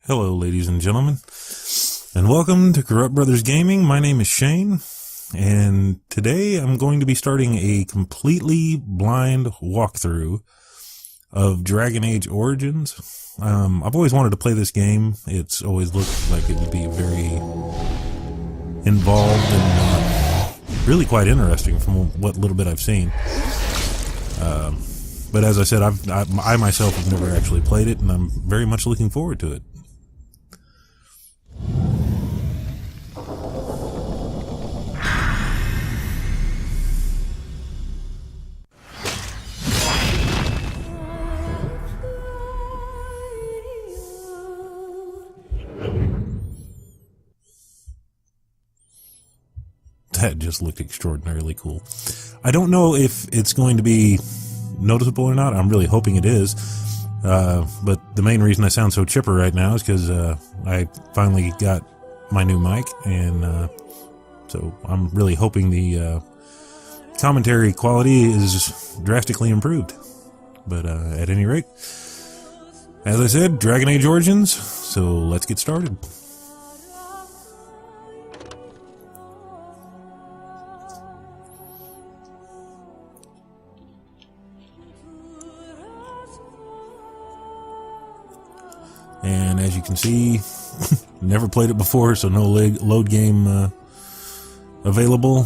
Hello, ladies and gentlemen, and welcome to Corrupt Brothers Gaming. My name is Shane, and today I'm going to be starting a completely blind walkthrough of Dragon Age Origins. I've always wanted to play this game. It's always looked like it would be very involved and really quite interesting from what little bit I've seen. But as I said, I myself have never actually played it, and I'm very much looking forward to it. That just looked extraordinarily cool. I don't know if it's going to be noticeable or not. I'm really hoping it is. But the main reason I sound so chipper right now is because I finally got my new mic, and so I'm really hoping the commentary quality is drastically improved. But at any rate, as I said, Dragon Age Origins, so let's get started. And as you can see, never played it before, so no load game available.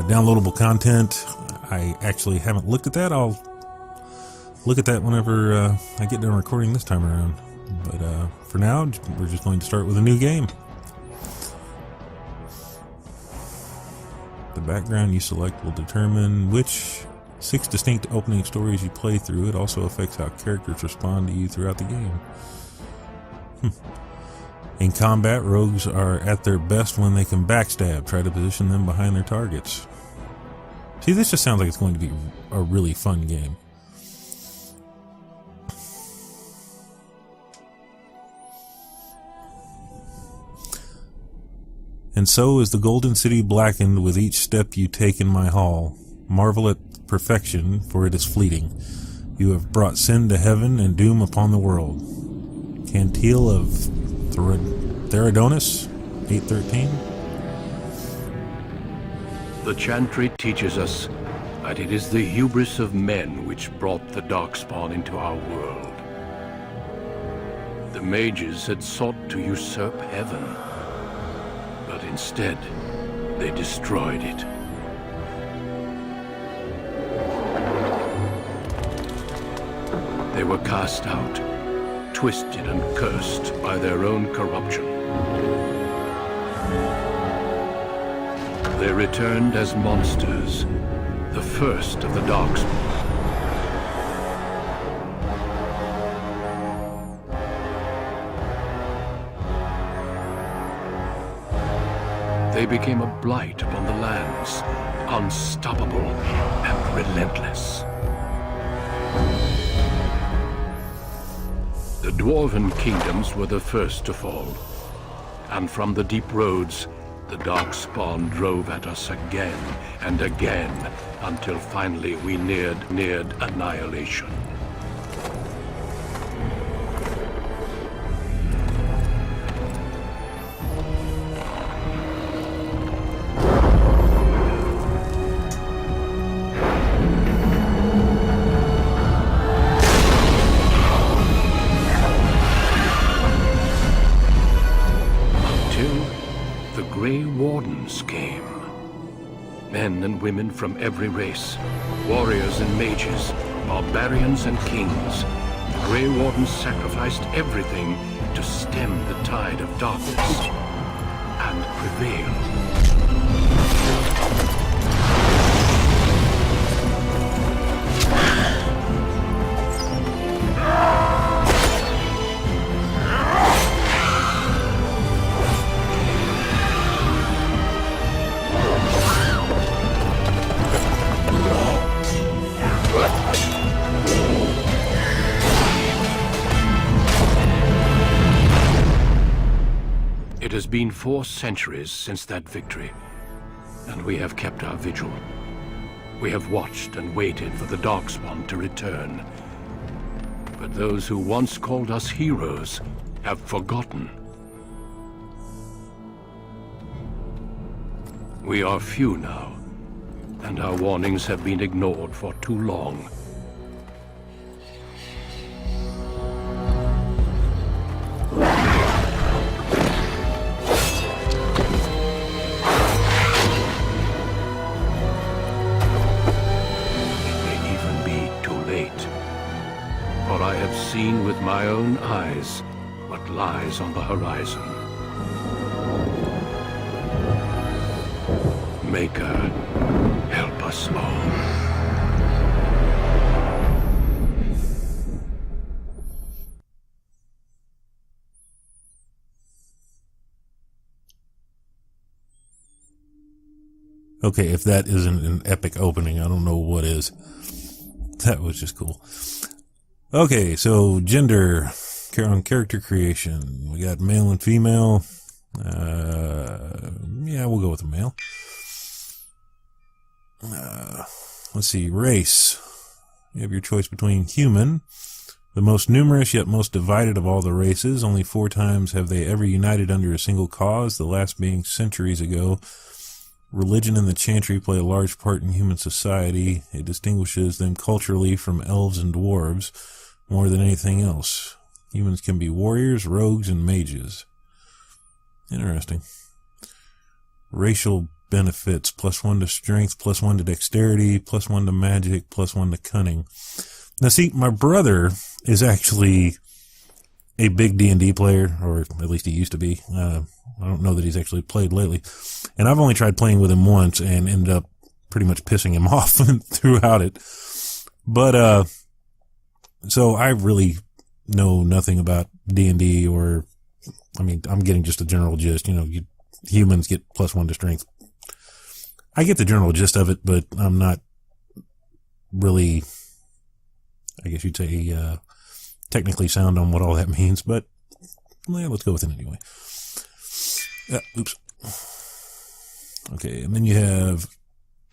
Downloadable content, I actually haven't looked at that. I'll look at that whenever I get done recording this time around. But for now, we're just going to start with a new game. The background you select will determine which 6 distinct opening stories you play through. It also affects how characters respond to you throughout the game. In combat, rogues are at their best when they can backstab. Try to position them behind their targets. See, this just sounds like it's going to be a really fun game. And so is the Golden City blackened with each step you take in my hall. Marvel at perfection, for it is fleeting. You have brought sin to heaven and doom upon the world. Cantil of Theradonis, 813. The Chantry teaches us that it is the hubris of men which brought the Darkspawn into our world. The mages had sought to usurp heaven, but instead they destroyed it. They were cast out, twisted and cursed by their own corruption. They returned as monsters, the first of the Darkspawn. They became a blight upon the lands, unstoppable and relentless. The Dwarven kingdoms were the first to fall, and from the deep roads, the Darkspawn drove at us again and again, until finally we neared annihilation. Came. Men and women from every race, warriors and mages, barbarians and kings. The Grey Wardens sacrificed everything to stem the tide of darkness and prevail. It has been 4 centuries since that victory, and we have kept our vigil. We have watched and waited for the Darkspawn to return. But those who once called us heroes have forgotten. We are few now, and our warnings have been ignored for too long. For I have seen with my own eyes what lies on the horizon. Maker, help us all. Okay, if that isn't an epic opening, I don't know what is. That was just cool. Okay, so gender on character creation. We got male and female. Yeah, we'll go with the male. Let's see, race. You have your choice between human, the most numerous yet most divided of all the races. Only 4 times have they ever united under a single cause, the last being centuries ago. Religion and the chantry play a large part in human society. It distinguishes them culturally from elves and dwarves more than anything else. Humans can be warriors, rogues, and mages. Interesting. Racial benefits: +1 to strength, +1 to dexterity, +1 to magic, +1 to cunning. Now see, my brother is actually a big D&D player, or at least he used to be. I don't know that he's actually played lately. And I've only tried playing with him once and ended up pretty much pissing him off throughout it. But, so I really know nothing about D&D, or, I mean, I'm getting just a general gist. You know, humans get +1 to strength. I get the general gist of it, but I'm not really, I guess you'd say, technically sound on what all that means, but yeah, let's go with it anyway. Oops. Okay, and then you have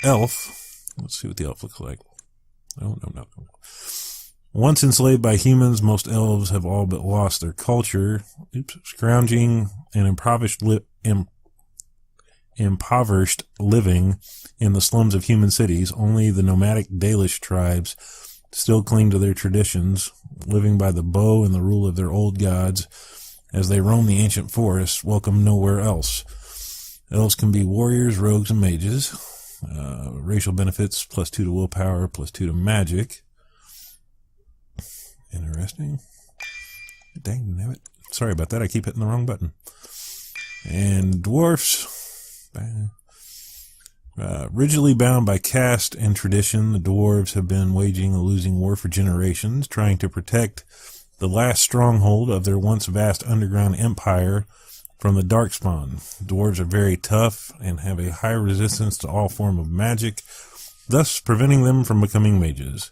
elf. Let's see what the elf looks like. No. Once enslaved by humans, most elves have all but lost their culture. Scrounging and impoverished living in the slums of human cities. Only the nomadic Dalish tribes still cling to their traditions, living by the bow and the rule of their old gods. As they roam the ancient forests, welcome nowhere else. Elves can be warriors, rogues, and mages. Racial benefits: +2 to willpower, +2 to magic. Interesting. Dang nabbit. Sorry about that. I keep hitting the wrong button. And dwarfs. Rigidly bound by caste and tradition, the dwarves have been waging a losing war for generations, trying to protect the last stronghold of their once vast underground empire from the Darkspawn. Dwarves are very tough and have a high resistance to all form of magic, thus preventing them from becoming mages.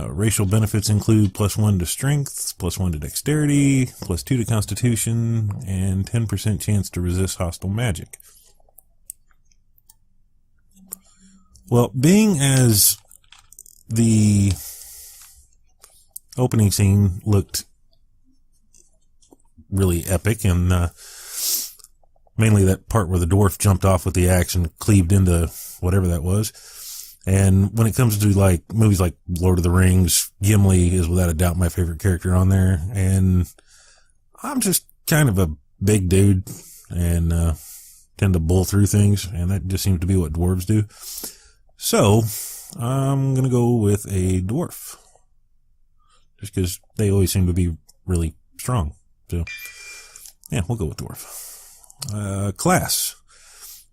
Racial benefits include +1 to strength, +1 to dexterity, +2 to constitution, and 10% chance to resist hostile magic. Well, being as the opening scene looked really epic, and mainly that part where the dwarf jumped off with the axe and cleaved into whatever that was. And when it comes to like movies like Lord of the Rings, Gimli is without a doubt my favorite character on there. And I'm just kind of a big dude and tend to bull through things, and that just seems to be what dwarves do. So I'm going to go with a dwarf, just because they always seem to be really strong. So yeah, we'll go with dwarf. Class.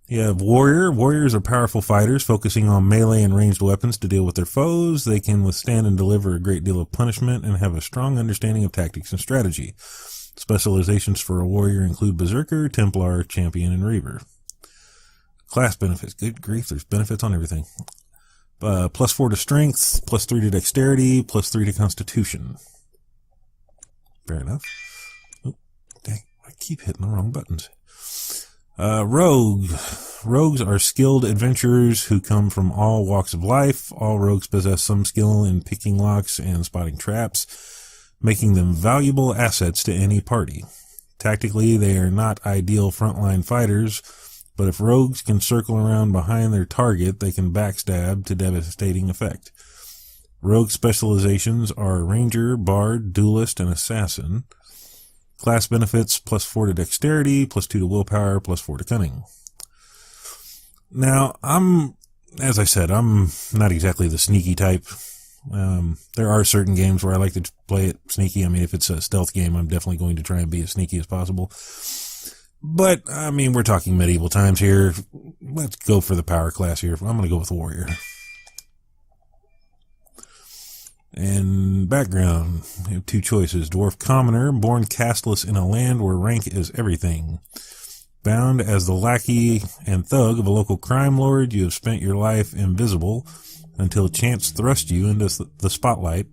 You have warrior. Warriors are powerful fighters focusing on melee and ranged weapons to deal with their foes. They can withstand and deliver a great deal of punishment and have a strong understanding of tactics and strategy. Specializations for a warrior include berserker, templar, champion, and reaver. Class benefits. Good grief, there's benefits on everything. +4 to strength, +3 to dexterity, +3 to constitution. Fair enough. Oh, dang, I keep hitting the wrong buttons. Rogue. Rogues are skilled adventurers who come from all walks of life. All rogues possess some skill in picking locks and spotting traps. making them valuable assets to any party. Tactically, they are not ideal frontline fighters, but if rogues can circle around behind their target, they can backstab to devastating effect. Rogue specializations are Ranger, Bard, Duelist, and Assassin. Class benefits +4 to Dexterity, +2 to Willpower, +4 to Cunning. Now, as I said, I'm not exactly the sneaky type. There are certain games where I like to play it sneaky. I mean, if it's a stealth game, I'm definitely going to try and be as sneaky as possible. But, I mean, we're talking medieval times here. Let's go for the power class here. I'm going to go with Warrior. And background, we have two choices. Dwarf Commoner, born casteless in a land where rank is everything. Bound as the lackey and thug of a local crime lord, you have spent your life invisible until chance thrust you into the spotlight,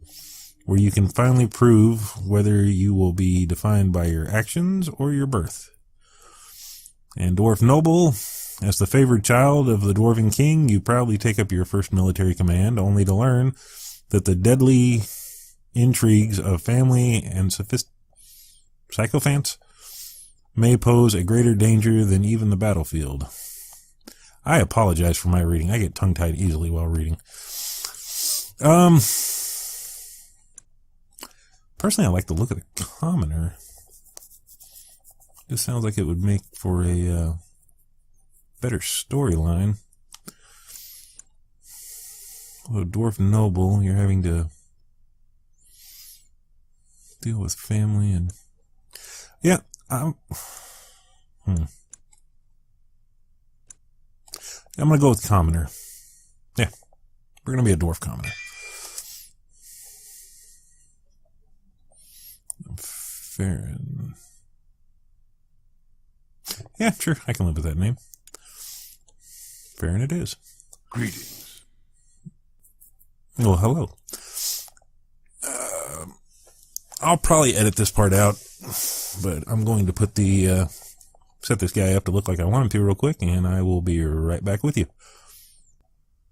where you can finally prove whether you will be defined by your actions or your birth. And Dwarf Noble, as the favored child of the Dwarven King, you proudly take up your first military command, only to learn that the deadly intrigues of family and sycophants may pose a greater danger than even the battlefield. I apologize for my reading. I get tongue-tied easily while reading. Personally, I like the look of the Commoner. This sounds like it would make for a better storyline. Well, Dwarf Noble, you're having to deal with family and... Yeah, I'm going to go with Commoner. Yeah, we're going to be a Dwarf Commoner. Farron. Yeah, sure, I can live with that name. Farron it is. Greetings. Well, hello. I'll probably edit this part out, but I'm going to put set this guy up to look like I want him to real quick, and I will be right back with you.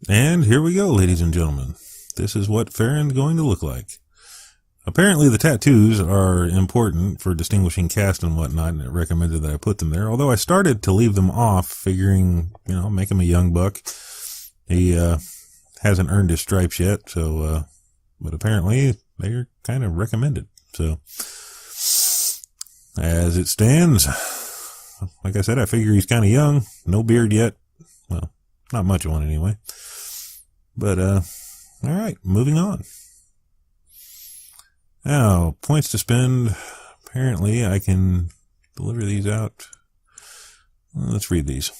And here we go, ladies and gentlemen. This is what Farron's going to look like. Apparently the tattoos are important for distinguishing caste and whatnot, and it recommended that I put them there, although I started to leave them off, figuring, make him a young buck. He hasn't earned his stripes yet, so, but apparently they're kind of recommended. So, as it stands, like I said, I figure he's kind of young, no beard yet. Well, not much of one anyway. But, alright, moving on. Now, points to spend. Apparently, I can deliver these out. Let's read these.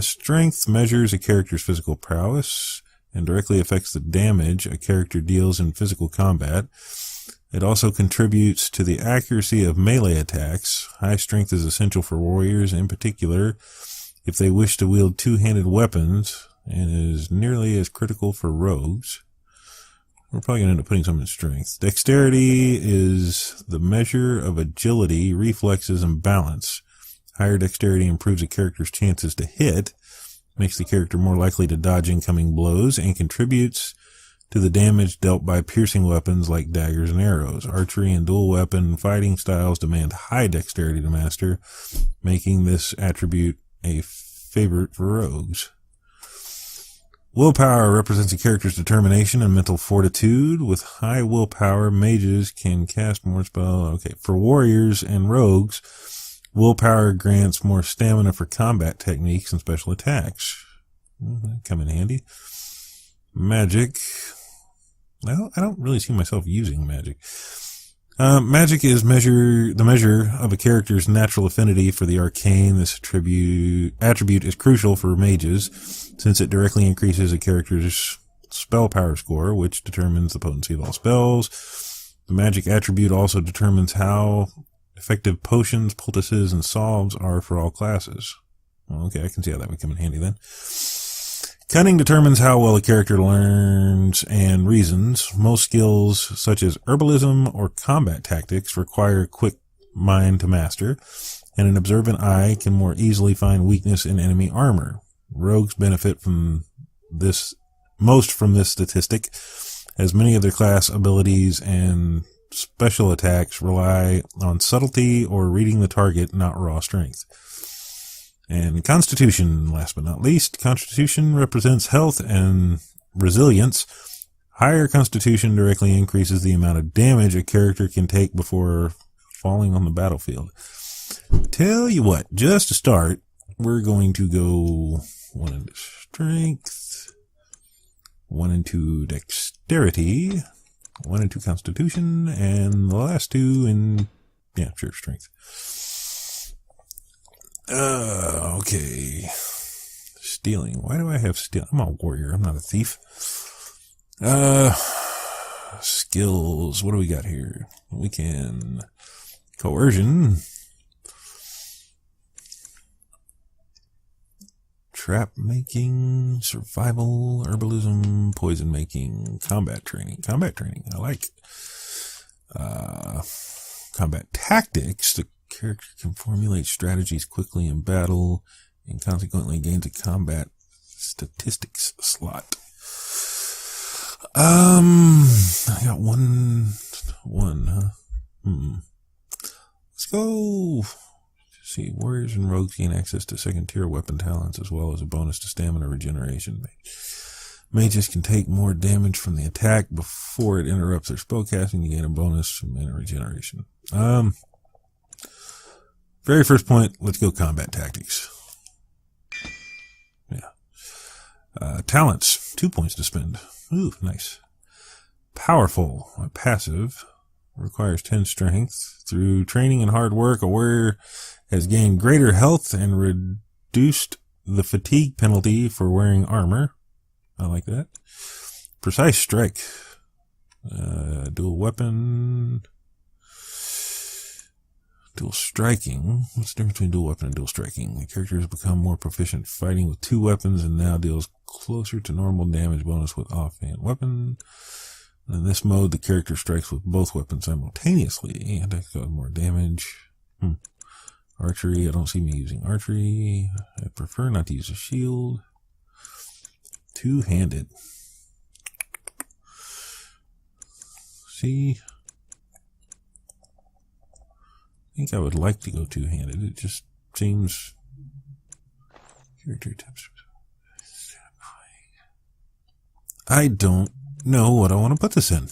Strength measures a character's physical prowess and directly affects the damage a character deals in physical combat. It also contributes to the accuracy of melee attacks. High strength is essential for warriors, in particular, if they wish to wield two-handed weapons, and is nearly as critical for rogues. We're probably going to end up putting some in strength. Dexterity is the measure of agility, reflexes, and balance. Higher dexterity improves a character's chances to hit, makes the character more likely to dodge incoming blows, and contributes to the damage dealt by piercing weapons like daggers and arrows. Archery and dual weapon fighting styles demand high dexterity to master, making this attribute a favorite for rogues. Willpower represents a character's determination and mental fortitude. With high willpower, mages can cast more spells. Okay, for warriors and rogues, willpower grants more stamina for combat techniques and special attacks. That come in handy. Magic. Well, I don't really see myself using magic. Magic is the measure of a character's natural affinity for the arcane. This attribute is crucial for mages, since it directly increases a character's spell power score, which determines the potency of all spells. The magic attribute also determines how effective potions, poultices, and salves are for all classes. Well, okay, I can see how that would come in handy then. Cunning determines how well a character learns and reasons. Most skills, such as herbalism or combat tactics, require a quick mind to master, and an observant eye can more easily find weakness in enemy armor. Rogues benefit from this statistic, as many of their class abilities and special attacks rely on subtlety or reading the target, not raw strength. And Constitution, last but not least. Constitution represents health and resilience. Higher Constitution directly increases the amount of damage a character can take before falling on the battlefield. Tell you what, just to start, we're going to go 1 into strength, 1 into dexterity, 1 into Constitution, and the last 2 in, strength. Okay. Stealing. Why do I have stealing? I'm a warrior. I'm not a thief. Skills. What do we got here? We can coercion, trap making, survival, herbalism, poison making, combat training. Combat training, I like. Combat tactics. The character can formulate strategies quickly in battle and consequently gains a combat statistics slot. I got one, huh? Let's go. Let's see, warriors and rogues gain access to second tier weapon talents as well as a bonus to stamina regeneration. Mages can take more damage from the attack before it interrupts their spellcasting. You gain a bonus from mana regeneration. Very first point, let's go combat tactics. Yeah. Talents, 2 points to spend. Ooh, nice. Powerful, a passive, requires 10 strength. Through training and hard work, a warrior has gained greater health and reduced the fatigue penalty for wearing armor. I like that. Precise strike. Dual weapon. Dual striking. What's the difference between dual weapon and dual striking? The character has become more proficient fighting with 2 weapons and now deals closer to normal damage bonus with offhand weapon. In this mode, the character strikes with both weapons simultaneously and does more damage. Archery. I don't see me using archery. I prefer not to use a shield. Two-handed. See? I think I would like to go two-handed. It just seems... Character tips. I don't know what I want to put this in.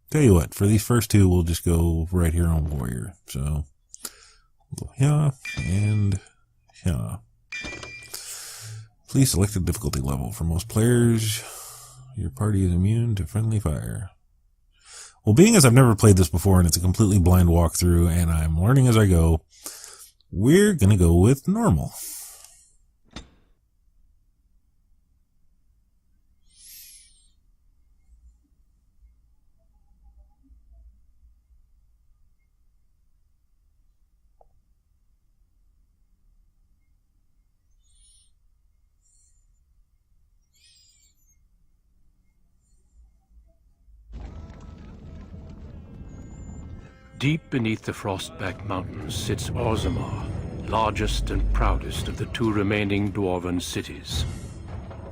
Tell you what, for these first 2, we'll just go right here on warrior. So, yeah, and yeah. Please select a difficulty level. For most players, your party is immune to friendly fire. Well, being as I've never played this before and it's a completely blind walkthrough and I'm learning as I go, we're going to go with normal. Deep beneath the Frostback Mountains sits Orzammar, largest and proudest of the 2 remaining dwarven cities.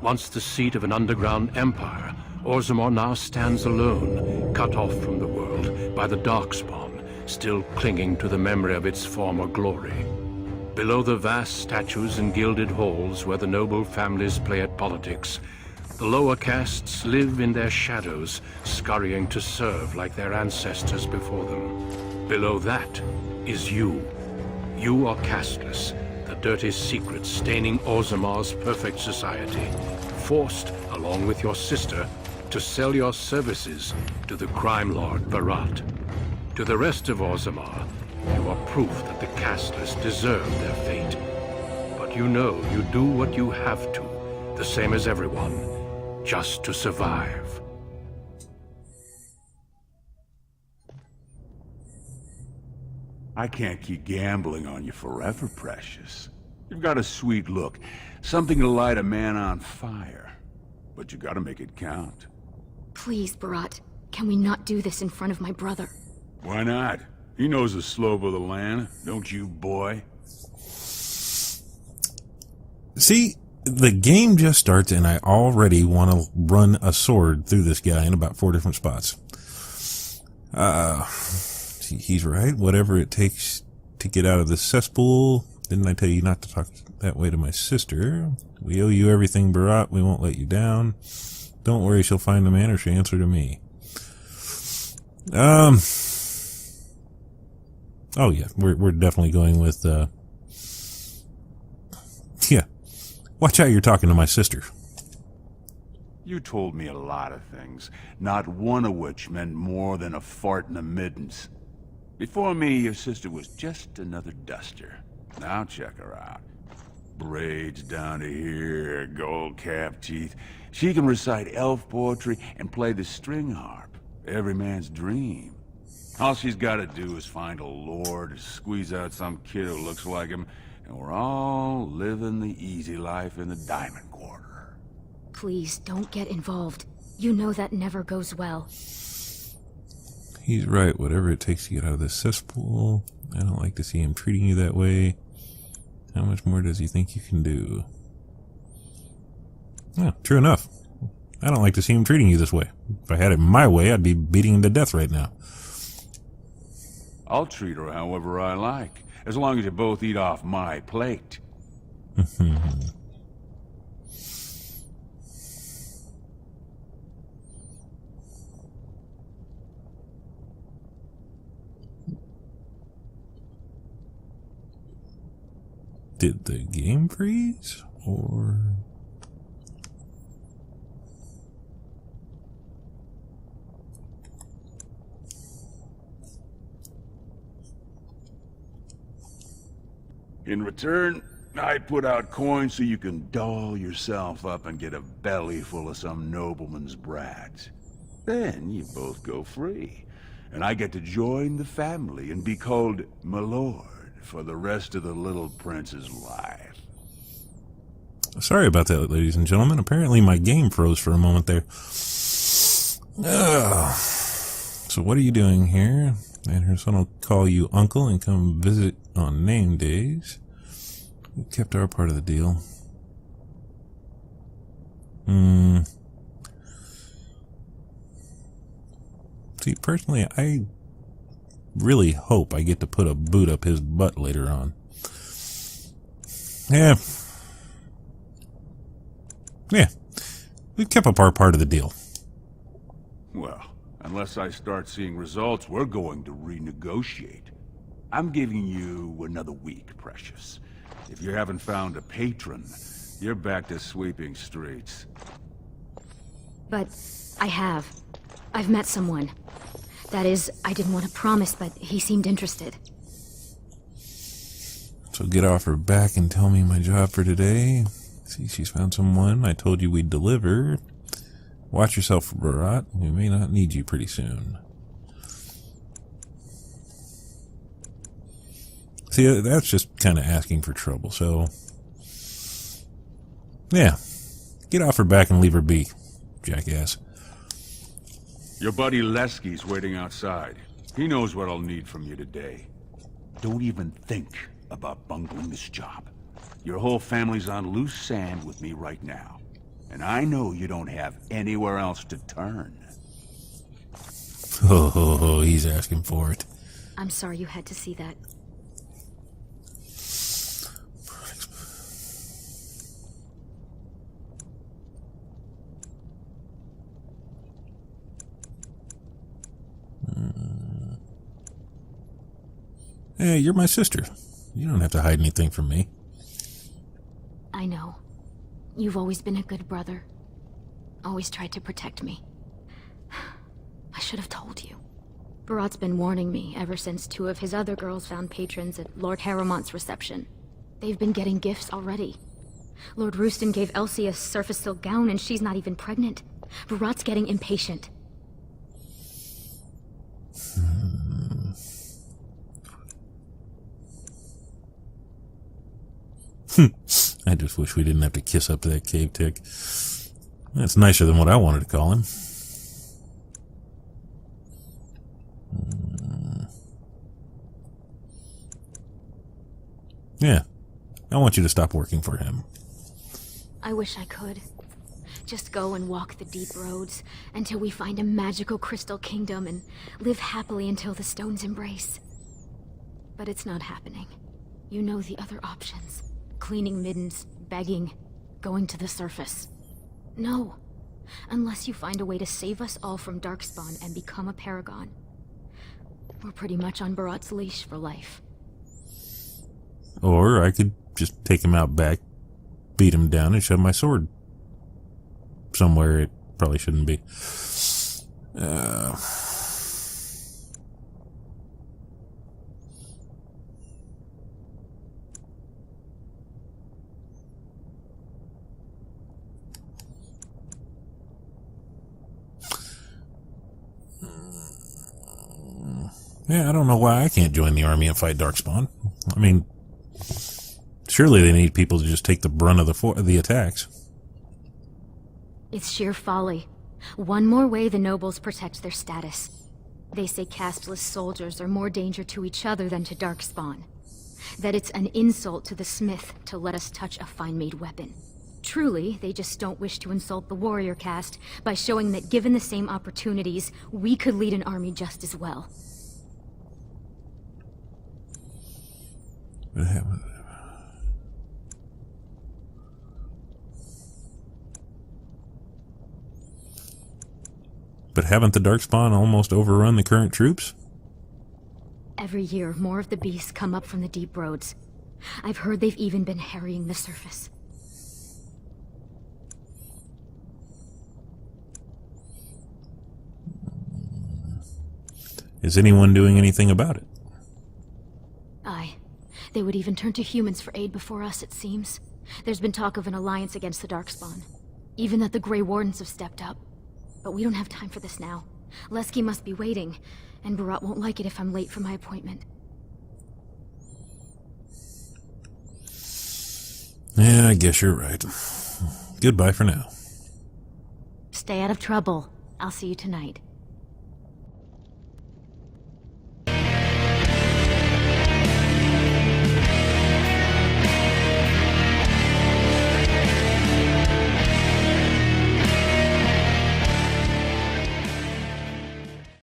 Once the seat of an underground empire, Orzammar now stands alone, cut off from the world by the Darkspawn, still clinging to the memory of its former glory. Below the vast statues and gilded halls where the noble families play at politics, the lower castes live in their shadows, scurrying to serve like their ancestors before them. Below that is you. You are casteless, the dirty secret staining Orzammar's perfect society, forced, along with your sister, to sell your services to the crime lord Barat. To the rest of Orzammar, you are proof that the casteless deserve their fate. But you know you do what you have to, the same as everyone, just to survive. I can't keep gambling on you forever, Precious. You've got a sweet look, something to light a man on fire. But you gotta make it count. Please, Barat, can we not do this in front of my brother? Why not? He knows the slope of the land, don't you, boy? See, The game just starts and I already want to run a sword through this guy in about 4 different spots. He's right. Whatever it takes to get out of this cesspool. Didn't I tell you not to talk that way to my sister? We owe you everything, Barat. We won't let you down. Don't worry, she'll find the man or she'll answer to me. Oh yeah, we're definitely going with, yeah. Watch out, you're talking to my sister. You told me a lot of things, not one of which meant more than a fart in the middens. Before me, your sister was just another duster. Now check her out. Braids down to here, gold cap teeth. She can recite elf poetry and play the string harp. Every man's dream. All she's got to do is find a lord to squeeze out some kid who looks like him, and we're all living the easy life in the Diamond Quarter. Please, don't get involved. You know that never goes well. He's right. Whatever it takes to get out of this cesspool. I don't like to see him treating you that way. How much more does he think you can do? Yeah, true enough. I don't like to see him treating you this way. If I had it my way, I'd be beating him to death right now. I'll treat her however I like, as long as you both eat off my plate. Did the game freeze? Or... In return, I put out coins so you can doll yourself up and get a belly full of some nobleman's brats. Then you both go free, and I get to join the family and be called my lord for the rest of the little prince's life. Sorry about that, ladies and gentlemen. Apparently my game froze for a moment there. So what are you doing here? And her son will call you uncle and come visit on name days. We kept our part of the deal. See, personally, I really hope I get to put a boot up his butt later on. Yeah. We've kept up our part of the deal. Well, unless I start seeing results, we're going to renegotiate. I'm giving you another week, Precious. If you haven't found a patron, you're back to sweeping streets. But I have. I've met someone. That is, I didn't want to promise, but he seemed interested. So get off her back and tell me my job for today. See, she's found someone. I told you we'd deliver. Watch yourself, Barat. We may not need you pretty soon. See, that's just kind of asking for trouble, so... yeah. Get off her back and leave her be, jackass. Your buddy Lesky's waiting outside. He knows what I'll need from you today. Don't even think about bungling this job. Your whole family's on loose sand with me right now. And I know you don't have anywhere else to turn. Oh, he's asking for it. I'm sorry you had to see that. Hey, you're my sister. You don't have to hide anything from me. I know. You've always been a good brother. Always tried to protect me. I should have told you. Barat's been warning me ever since 2 of his other girls found patrons at Lord Harrowmont's reception. They've been getting gifts already. Lord Rooston gave Elsie a surface silk gown and she's not even pregnant. Barat's getting impatient. I just wish we didn't have to kiss up to that cave tick. That's nicer than what I wanted to call him. Yeah, I want you to stop working for him. I wish I could. Just go and walk the deep roads until we find a magical crystal kingdom and live happily until the stones embrace. But it's not happening. You know the other options. Cleaning middens, begging, going to the surface. No. Unless you find a way to save us all from Darkspawn and become a paragon. We're pretty much on Barat's leash for life. Or I could just take him out back, beat him down, and shove my sword somewhere it probably shouldn't be. Yeah, I don't know why I can't join the army and fight Darkspawn. I mean, surely they need people to just take the brunt of the attacks. It's sheer folly. One more way the nobles protect their status. They say casteless soldiers are more danger to each other than to Darkspawn. That it's an insult to the smith to let us touch a fine-made weapon. Truly, they just don't wish to insult the warrior caste by showing that given the same opportunities, we could lead an army just as well. But haven't the Darkspawn almost overrun the current troops? Every year, more of the beasts come up from the deep roads. I've heard they've even been harrying the surface. Is anyone doing anything about it? Aye. They would even turn to humans for aid before us, it seems. There's been talk of an alliance against the Darkspawn. Even that the Grey Wardens have stepped up. But we don't have time for this now. Lesky must be waiting, and Barat won't like it if I'm late for my appointment. Yeah, I guess you're right. Goodbye for now. Stay out of trouble. I'll see you tonight.